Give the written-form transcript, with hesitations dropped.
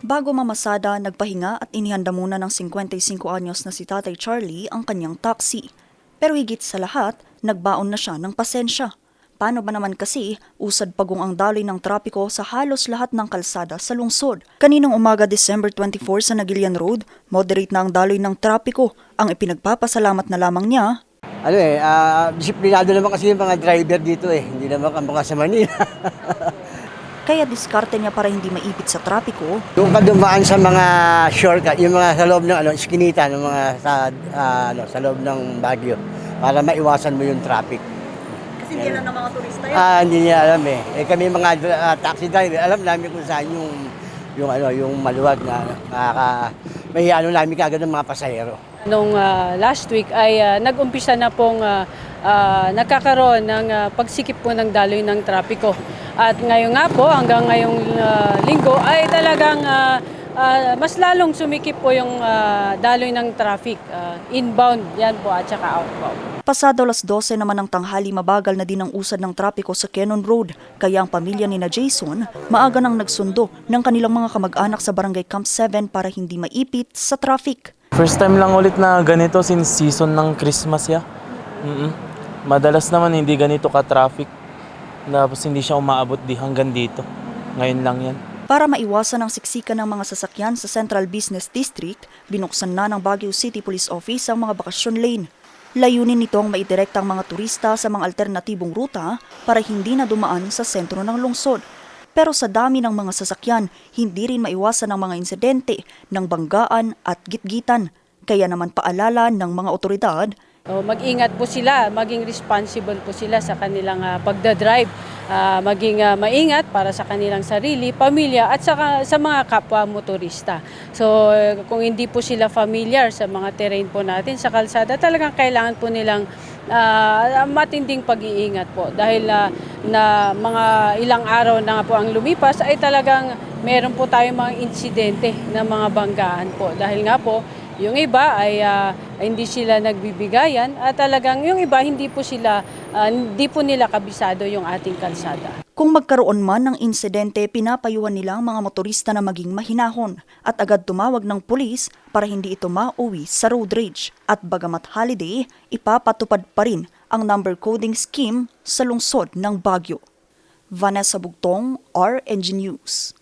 Bago mamasada, nagpahinga at inihanda muna ng 55 anyos na si Tatay Charlie ang kanyang taxi. Pero higit sa lahat, nagbaon na siya ng pasensya. Paano ba naman kasi usad pagong ang daloy ng trapiko sa halos lahat ng kalsada sa lungsod? Kaninang umaga December 24 sa Nagilian Road, moderate na ang daloy ng trapiko. Ang ipinagpapasalamat na lamang niya, Disiplinado naman kasi yung mga driver dito hindi naman ang mga sa Manila. kaya diskarte niya para hindi maipit sa trapiko. Yung kadumaan sa mga shortcut, yung mga sa loob ng iskinita, ng mga sa loob ng Baguio, para maiwasan mo yung traffic. Kasi hindi alam ng mga turista yun. Hindi niya alam kami mga taxi driver, alam namin kung saan yung maluwag na may namin kagad ng mga pasahero. Nung last week ay nag-umpisa na pong nagkakaroon ng pagsikip po ng daloy ng trapiko. At ngayon nga po, hanggang ngayong linggo ay talagang mas lalong sumikip po yung daloy ng traffic. Inbound yan po at saka outbound. Pasado 12:00 naman ng tanghali, mabagal na din ang usad ng trapiko sa Quezon Road. Kaya ang pamilya ni na Jason, maaga nang nagsundo ng kanilang mga kamag-anak sa Barangay Camp 7 para hindi maipit sa traffic. First time lang ulit na ganito since season ng Christmas ya. Madalas naman hindi ganito ka-traffic. Tapos hindi siya umaabot hanggang dito. Ngayon lang yan. Para maiwasan ang siksikan ng mga sasakyan sa Central Business District, binuksan na ng Baguio City Police Office ang mga bakasyon lane. Layunin nitong maidirekta ang mga turista sa mga alternatibong ruta para hindi na dumaan sa sentro ng lungsod. Pero sa dami ng mga sasakyan, hindi rin maiwasan ang mga insidente ng banggaan at gitgitan. Kaya naman paalala ng mga otoridad, Mag-ingat po sila, maging responsible po sila sa kanilang pagdadrive. Maging maingat para sa kanilang sarili, pamilya at saka sa mga kapwa motorista. So kung hindi po sila familiar sa mga terrain po natin sa kalsada, talagang kailangan po nilang matinding pag-iingat po. Dahil na mga ilang araw na nga po ang lumipas ay talagang meron po tayong mga insidente na mga banggaan po. Dahil nga po, yung iba ay hindi sila nagbibigayan at talagang yung iba hindi po nila kabisado yung ating kalsada. kung magkaroon man ng insidente, pinapayuhan nila ang mga motorista na maging mahinahon at agad tumawag ng pulis para hindi ito mauwi sa road rage. At bagamat holiday, ipapatupad pa rin ang number coding scheme sa lungsod ng Baguio. Vanessa Bugtong, RNG News.